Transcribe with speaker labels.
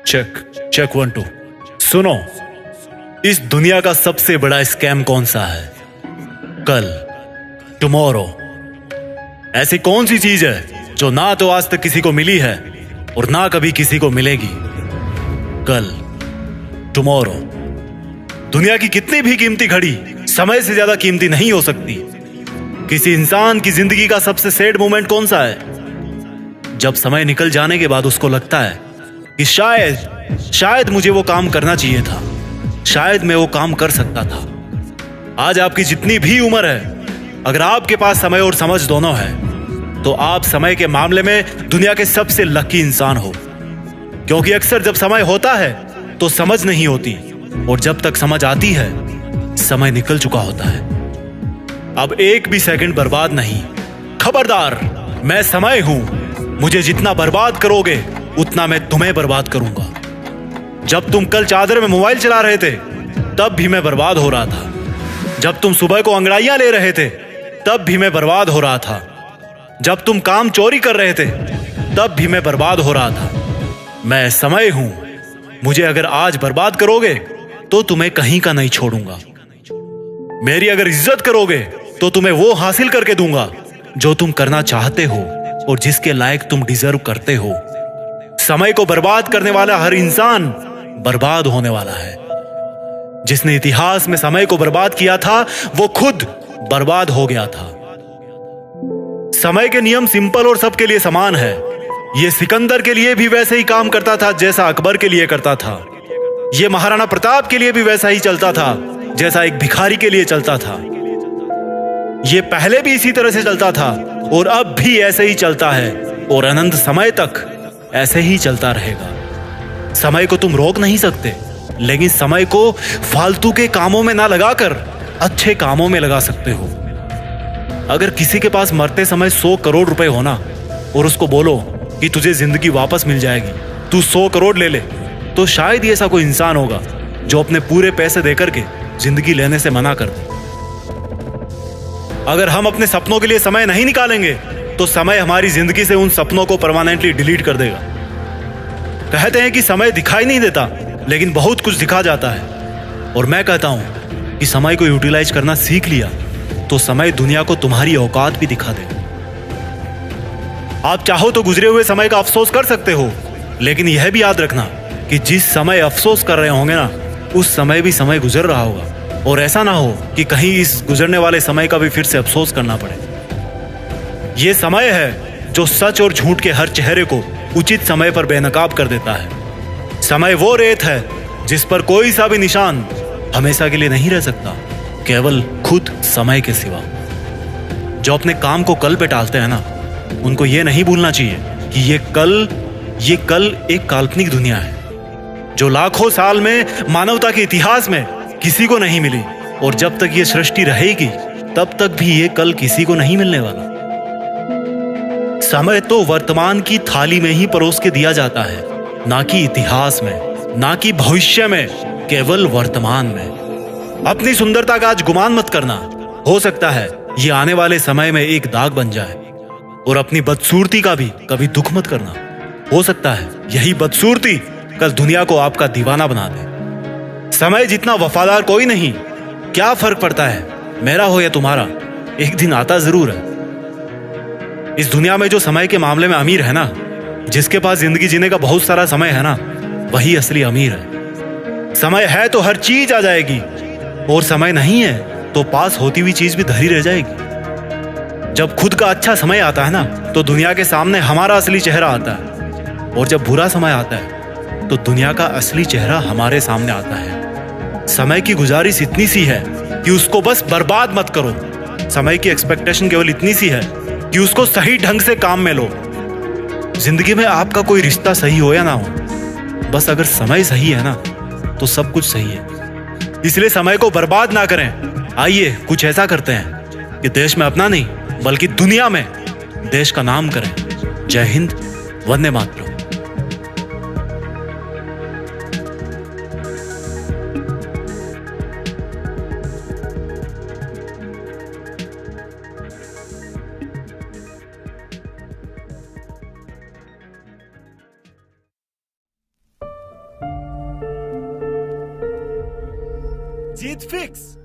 Speaker 1: Check check 1 2। सुनो, इस दुनिया का सबसे बड़ा स्कैम कौन सा है? कल, टुमारो। ऐसी कौन सी चीज है जो ना तो आज तक किसी को मिली है और ना कभी किसी को मिलेगी? कल, टुमारो। दुनिया की कितनी भी कीमती घड़ी समय से ज्यादा कीमती नहीं हो सकती। किसी इंसान की जिंदगी का सबसे सैड मोमेंट कौन सा है? जब समय निकल जाने के बाद उसको लगता है कि शायद मुझे वो काम करना चाहिए था, शायद मैं वो काम कर सकता था। आज आपकी जितनी भी उम्र है, अगर आपके पास समय और समझ दोनों है तो आप समय के मामले में दुनिया के सबसे लकी इंसान हो। क्योंकि अक्सर जब समय होता है तो समझ नहीं होती, और जब तक समझ आती है समय निकल चुका होता है। अब एक भी सेकंड बर्बाद नहीं। खबरदार, मैं समय हूं। मुझे जितना बर्बाद करोगे उतना मैं तुम्हें बर्बाद करूंगा। जब तुम कल चादर में मोबाइल चला रहे थे तब भी मैं बर्बाद हो रहा था। जब तुम सुबह को अंगड़ाइयां ले रहे थे तब भी मैं बर्बाद हो रहा था। जब तुम काम चोरी कर रहे थे तब भी मैं बर्बाद हो रहा था। मैं समय हूं। मुझे अगर आज बर्बाद करोगे तो तुम्हें कहीं का नहीं छोड़ूंगा। मेरी अगर इज्जत करोगे तो तुम्हें वो हासिल करके दूंगा जो तुम करना चाहते हो और जिसके लायक तुम डिजर्व करते हो। समय को बर्बाद करने वाला हर इंसान बर्बाद होने वाला है। जिसने इतिहास में समय को बर्बाद किया था वो खुद बर्बाद हो गया था। समय के नियम सिंपल और सबके लिए समान है। ये सिकंदर के लिए भी वैसे ही काम करता था जैसा अकबर के लिए करता था। ये महाराणा प्रताप के लिए भी वैसा ही चलता था जैसा एक भिखारी के लिए चलता था। ये पहले भी इसी तरह से चलता था और अब भी ऐसे ही चलता है और अनंत समय तक ऐसे ही चलता रहेगा। समय को तुम रोक नहीं सकते, लेकिन समय को फालतू के कामों में ना लगाकर अच्छे कामों में लगा सकते हो। अगर किसी के पास मरते समय 100 करोड़ रुपए होना और उसको बोलो कि तुझे जिंदगी वापस मिल जाएगी, तू 100 करोड़ ले ले, तो शायद ही ऐसा कोई इंसान होगा जो अपने पूरे पैसे देकर के जिंदगी लेने से मना कर दे। अगर हम अपने सपनों के लिए समय नहीं निकालेंगे तो समय हमारी जिंदगी से उन सपनों को परमानेंटली डिलीट कर देगा। कहते हैं कि समय दिखाई नहीं देता, लेकिन बहुत कुछ दिखा जाता है। और मैं कहता हूं कि समय को यूटिलाइज करना सीख लिया तो समय दुनिया को तुम्हारी औकात भी दिखा देगा। आप चाहो तो गुजरे हुए समय का अफसोस कर सकते हो, लेकिन यह भी याद रखना कि जिस समय अफसोस कर रहे होंगे ना, उस समय भी समय गुजर रहा होगा। और ऐसा ना हो कि कहीं इस गुजरने वाले समय का भी फिर से अफसोस करना पड़े। यह समय है जो सच और झूठ के हर चेहरे को उचित समय पर बेनकाब कर देता है। समय वो रेत है जिस पर कोई सा भी निशान हमेशा के लिए नहीं रह सकता, केवल खुद समय के सिवा। जो अपने काम को कल पे टालते हैं ना, उनको ये नहीं भूलना चाहिए कि ये कल एक काल्पनिक दुनिया है जो लाखों साल में मानवता के इतिहास में किसी को नहीं मिली, और जब तक ये सृष्टि रहेगी तब तक भी ये कल किसी को नहीं मिलने वाला। समय तो वर्तमान की थाली में ही परोस के दिया जाता है, ना कि इतिहास में, ना कि भविष्य में, केवल वर्तमान में। अपनी सुंदरता का आज गुमान मत करना। हो सकता है ये आने वाले समय में एक दाग बन जाए। और अपनी बदसूरती का भी कभी दुख मत करना। हो सकता है यही बदसूरती कल दुनिया को आपका दीवाना बना दे। समय जितना वफादार कोई नहीं। क्या फर्क पड़ता है मेरा हो या तुम्हारा, एक दिन आता जरूर है। इस दुनिया में जो समय के मामले में अमीर है ना, जिसके पास जिंदगी जीने का बहुत सारा समय है ना, वही असली अमीर है। समय है तो हर चीज आ जाएगी, और समय नहीं है तो पास होती हुई चीज भी धरी रह जाएगी। जब खुद का अच्छा समय आता है ना, तो दुनिया के सामने हमारा असली चेहरा आता है, और जब बुरा समय आता है तो दुनिया का असली चेहरा हमारे सामने आता है। समय की गुजारिश इतनी सी है कि उसको बस बर्बाद मत करो। समय की एक्सपेक्टेशन केवल इतनी सी है कि उसको सही ढंग से काम में लो। जिंदगी में आपका कोई रिश्ता सही हो या ना हो, बस अगर समय सही है ना तो सब कुछ सही है। इसलिए समय को बर्बाद ना करें। आइए कुछ ऐसा करते हैं कि देश में अपना नहीं बल्कि दुनिया में देश का नाम करें। जय हिंद, वंदे मातरम।
Speaker 2: जीत फिक्स।